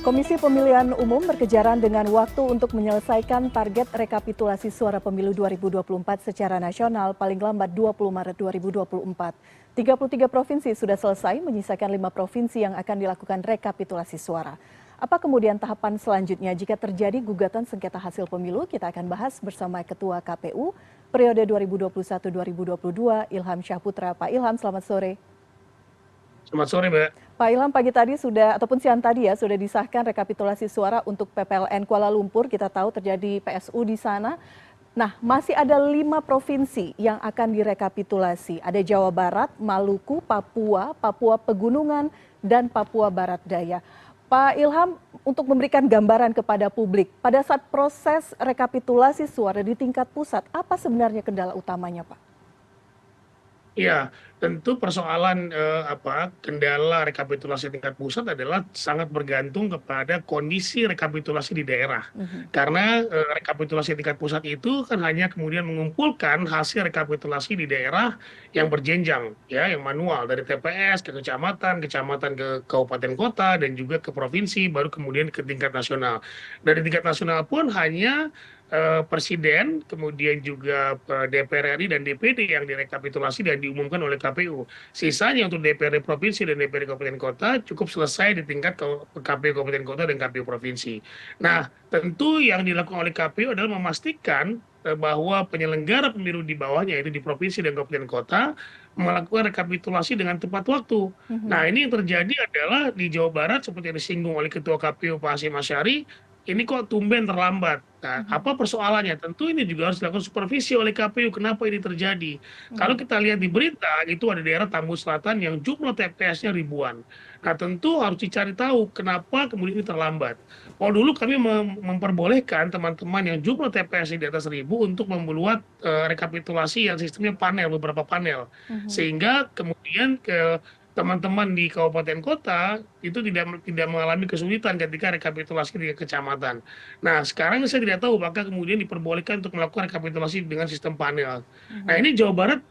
Komisi Pemilihan Umum berkejaran dengan waktu untuk menyelesaikan target rekapitulasi suara pemilu 2024 secara nasional paling lambat 20 Maret 2024. 33 provinsi sudah selesai, menyisakan 5 provinsi yang akan dilakukan rekapitulasi suara. Apa kemudian tahapan selanjutnya jika terjadi gugatan sengketa hasil pemilu? Kita akan bahas bersama Ketua KPU periode 2021-2022 Ilham Syahputra. Pak Ilham, selamat sore. Selamat sore, Mbak. Pak Ilham, pagi tadi ataupun siang tadi ya, sudah disahkan rekapitulasi suara untuk PPLN Kuala Lumpur. Kita tahu terjadi PSU di sana. Nah, masih ada 5 provinsi yang akan direkapitulasi. Ada Jawa Barat, Maluku, Papua, Papua Pegunungan, dan Papua Barat Daya. Pak Ilham, untuk memberikan gambaran kepada publik, pada saat proses rekapitulasi suara di tingkat pusat, apa sebenarnya kendala utamanya, Pak? Iya, tentu persoalan kendala rekapitulasi tingkat pusat adalah sangat bergantung kepada kondisi rekapitulasi di daerah. Karena rekapitulasi tingkat pusat itu kan hanya kemudian mengumpulkan hasil rekapitulasi di daerah yang berjenjang, ya, yang manual dari TPS ke kecamatan, kecamatan ke kabupaten kota dan juga ke provinsi, baru kemudian ke tingkat nasional. Dari tingkat nasional pun hanya presiden, kemudian juga DPR RI dan DPD yang direkapitulasi dan diumumkan oleh KPU. Sisanya untuk DPRD provinsi dan DPRD kabupaten kota cukup selesai di tingkat KPU kabupaten kota dan KPU provinsi. Nah, tentu yang dilakukan oleh KPU adalah memastikan bahwa penyelenggara pemilu di bawahnya, yaitu di provinsi dan kabupaten kota, melakukan rekapitulasi dengan tepat waktu. Nah, ini yang terjadi adalah di Jawa Barat, seperti yang disinggung oleh Ketua KPU Pak Hasyim Asyari, ini kok tumben terlambat. Nah, apa persoalannya? Tentu ini juga harus dilakukan supervisi oleh KPU. Kenapa ini terjadi? Kalau kita lihat di berita, itu ada daerah Tambun Selatan yang jumlah TPS-nya ribuan. Nah, tentu harus dicari tahu kenapa kemudian ini terlambat. Kalau dulu kami memperbolehkan teman-teman yang jumlah TPS di atas 1.000 untuk membuat rekapitulasi yang sistemnya panel, beberapa panel. Sehingga kemudian teman-teman di kabupaten kota itu tidak mengalami kesulitan ketika rekapitulasi di kecamatan. Nah, sekarang saya tidak tahu apakah kemudian diperbolehkan untuk melakukan rekapitulasi dengan sistem panel. Nah, ini Jawa Barat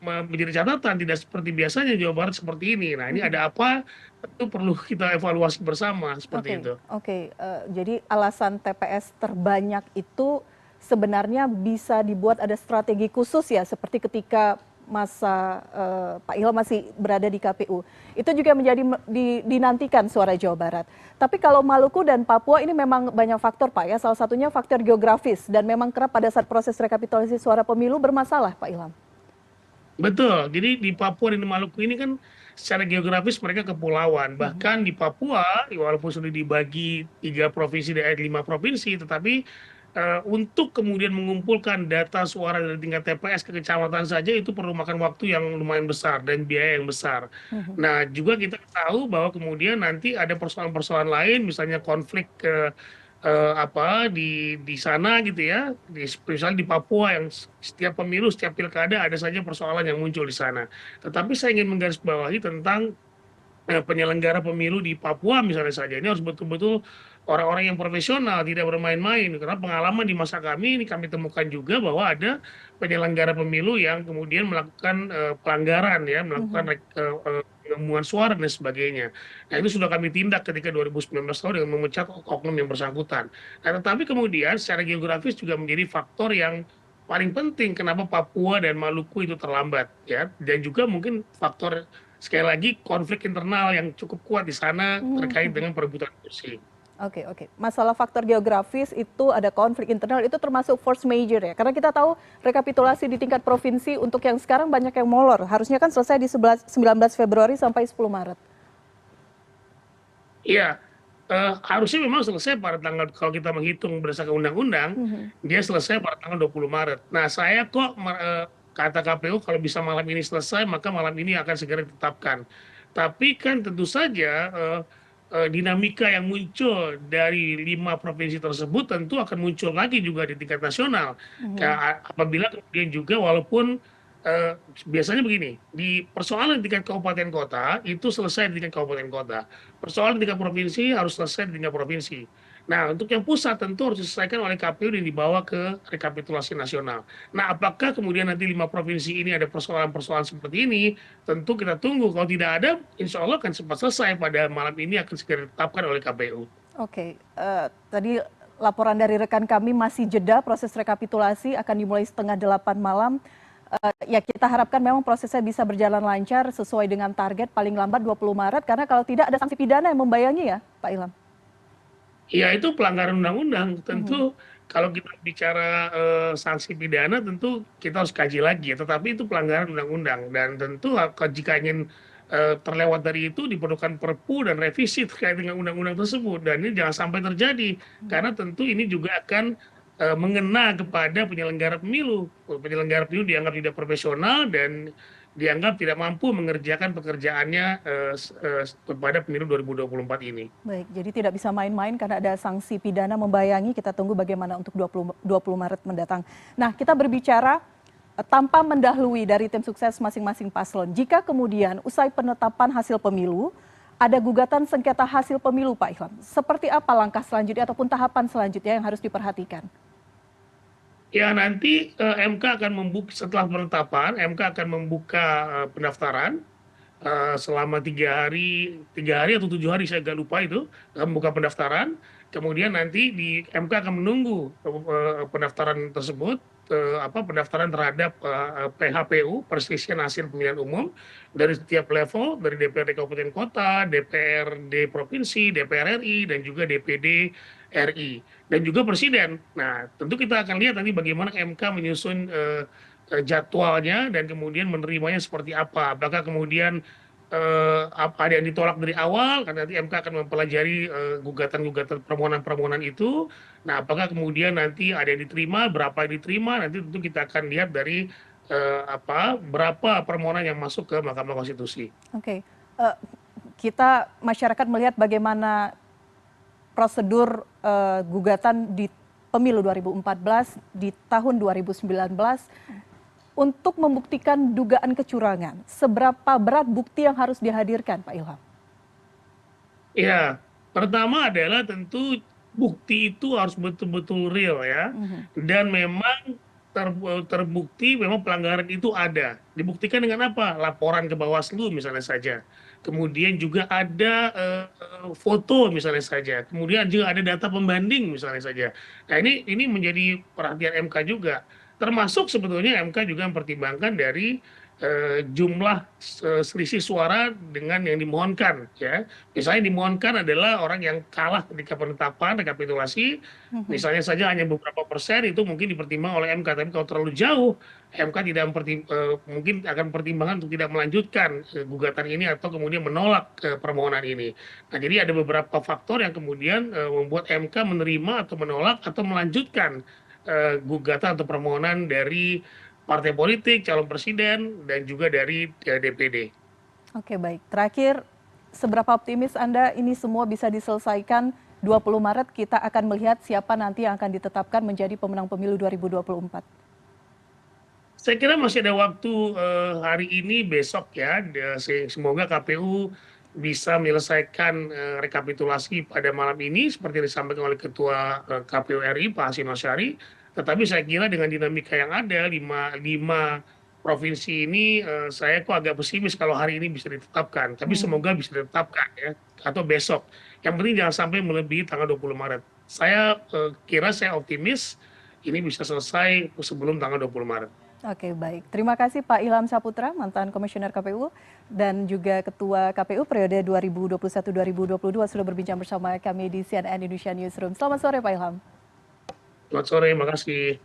menjadi catatan, tidak seperti biasanya Jawa Barat seperti ini. Nah, ini ada apa? Tentu perlu kita evaluasi bersama seperti itu. Oke. Jadi alasan TPS terbanyak itu sebenarnya bisa dibuat ada strategi khusus ya, seperti ketika masa Pak Ilham masih berada di KPU. Itu juga menjadi dinantikan suara Jawa Barat. Tapi kalau Maluku dan Papua ini memang banyak faktor, Pak, ya. Salah satunya faktor geografis dan memang kerap pada saat proses rekapitulasi suara pemilu bermasalah, Pak Ilham. Betul. Jadi di Papua dan di Maluku ini kan secara geografis mereka kepulauan. Bahkan di Papua, walaupun sudah dibagi 3 provinsi dari 5 provinsi, tetapi untuk kemudian mengumpulkan data suara dari tingkat TPS ke kecamatan saja itu perlu makan waktu yang lumayan besar dan biaya yang besar. Nah, juga kita tahu bahwa kemudian nanti ada persoalan-persoalan lain, misalnya konflik di sana gitu ya, misalnya di Papua yang setiap pemilu, setiap pilkada ada saja persoalan yang muncul di sana. Tetapi saya ingin menggarisbawahi tentang penyelenggara pemilu di Papua misalnya saja, ini harus betul-betul orang-orang yang profesional, tidak bermain-main. Karena pengalaman di masa kami ini kami temukan juga bahwa ada penyelenggara pemilu yang kemudian melakukan pelanggaran, ya, melakukan pengumuman suara dan sebagainya. Nah, itu sudah kami tindak ketika 2019 tahun dengan memecat oknum yang bersangkutan. Nah, tetapi kemudian secara geografis juga menjadi faktor yang paling penting kenapa Papua dan Maluku itu terlambat, ya, dan juga mungkin faktor sekali lagi konflik internal yang cukup kuat di sana terkait dengan perebutan kursi. Oke. Masalah faktor geografis itu ada konflik internal, itu termasuk force major ya. Karena kita tahu rekapitulasi di tingkat provinsi untuk yang sekarang banyak yang molor. Harusnya kan selesai di 19 Februari sampai 10 Maret. Iya, harusnya memang selesai pada tanggal, kalau kita menghitung berdasarkan undang-undang, dia selesai pada tanggal 20 Maret. Nah, saya kok kata KPU kalau bisa malam ini selesai, maka malam ini akan segera ditetapkan. Tapi kan tentu saja dinamika yang muncul dari 5 provinsi tersebut tentu akan muncul lagi juga di tingkat nasional. Apabila kemudian juga walaupun biasanya begini, di persoalan tingkat kabupaten kota itu selesai di tingkat kabupaten kota. Persoalan tingkat provinsi harus selesai di tingkat provinsi. Nah, untuk yang pusat tentu harus diselesaikan oleh KPU dan dibawa ke rekapitulasi nasional. Nah, apakah kemudian nanti 5 provinsi ini ada persoalan-persoalan seperti ini? Tentu kita tunggu. Kalau tidak ada, insya Allah akan cepat selesai pada malam ini, akan segera ditetapkan oleh KPU. Oke, tadi laporan dari rekan kami masih jeda proses rekapitulasi akan dimulai setengah 8 malam. Ya kita harapkan memang prosesnya bisa berjalan lancar sesuai dengan target paling lambat 20 Maret karena kalau tidak ada sanksi pidana yang membayangi ya Pak Ilham. Ya itu pelanggaran undang-undang. Mhm. Tentu kalau kita bicara sanksi pidana tentu kita harus kaji lagi ya, tetapi itu pelanggaran undang-undang dan tentu jika ingin terlewat dari itu diperlukan perpu dan revisi terkait dengan undang-undang tersebut dan ini jangan sampai terjadi karena tentu ini juga akan mengena kepada penyelenggara pemilu. Penyelenggara pemilu dianggap tidak profesional dan dianggap tidak mampu mengerjakan pekerjaannya pada pemilu 2024 ini. Baik, jadi tidak bisa main-main karena ada sanksi pidana membayangi. Kita tunggu bagaimana untuk 20 Maret mendatang. Nah, kita berbicara tanpa mendahului dari tim sukses masing-masing paslon. Jika kemudian usai penetapan hasil pemilu, ada gugatan sengketa hasil pemilu, Pak Ilham. Seperti apa langkah selanjutnya ataupun tahapan selanjutnya yang harus diperhatikan? Ya nanti MK akan membuka setelah penetapan, MK akan membuka pendaftaran selama 3 hari atau 7 hari saya agak lupa itu membuka pendaftaran. Kemudian nanti di MK akan menunggu pendaftaran tersebut, pendaftaran terhadap PHPU perselisihan hasil pemilihan umum dari setiap level, dari DPRD Kabupaten Kota, DPRD Provinsi, DPR RI, dan juga DPD RI, dan juga Presiden. Nah, tentu kita akan lihat nanti bagaimana MK menyusun jadwalnya dan kemudian menerimanya seperti apa. Apakah kemudian ada yang ditolak dari awal, karena nanti MK akan mempelajari gugatan-gugatan permohonan-permohonan itu. Nah, apakah kemudian nanti ada yang diterima, berapa yang diterima, nanti tentu kita akan lihat dari berapa permohonan yang masuk ke Mahkamah Konstitusi. Oke, kita masyarakat melihat bagaimana prosedur gugatan di pemilu 2014 di tahun 2019 untuk membuktikan dugaan kecurangan. Seberapa berat bukti yang harus dihadirkan, Pak Ilham? Ya, pertama adalah tentu bukti itu harus betul-betul real ya, dan memang terbukti memang pelanggaran itu ada. Dibuktikan dengan apa? Laporan ke Bawaslu misalnya saja. Kemudian juga ada foto misalnya saja. Kemudian juga ada data pembanding misalnya saja. Nah ini menjadi perhatian MK juga. Termasuk sebetulnya MK juga mempertimbangkan dari jumlah selisih suara dengan yang dimohonkan ya. Misalnya dimohonkan adalah orang yang kalah ketika penetapan rekapitulasi, misalnya saja hanya beberapa persen, itu mungkin dipertimbangkan oleh MK. Tapi kalau terlalu jauh, MK tidak mungkin akan pertimbangan untuk tidak melanjutkan gugatan ini atau kemudian menolak permohonan ini. Nah, jadi ada beberapa faktor yang kemudian membuat MK menerima atau menolak atau melanjutkan gugatan atau permohonan dari partai politik, calon presiden, dan juga dari DPD. Oke, baik. Terakhir, seberapa optimis Anda ini semua bisa diselesaikan 20 Maret kita akan melihat siapa nanti yang akan ditetapkan menjadi pemenang pemilu 2024? Saya kira masih ada waktu hari ini, besok ya. Semoga KPU bisa menyelesaikan rekapitulasi pada malam ini seperti disampaikan oleh Ketua KPU RI Pak Hasyim Asyari. Tetapi saya kira dengan dinamika yang ada lima provinsi ini, saya kok agak pesimis kalau hari ini bisa ditetapkan. Tapi semoga bisa ditetapkan ya, atau besok. Yang penting jangan sampai melebihi tanggal 20 Maret. Saya kira saya optimis ini bisa selesai sebelum tanggal 20 Maret. Oke, baik. Terima kasih Pak Ilham Saputra, mantan Komisioner KPU dan juga Ketua KPU periode 2021-2022 sudah berbincang bersama kami di CNN Indonesia Newsroom. Selamat sore Pak Ilham. Selamat sore, makasih.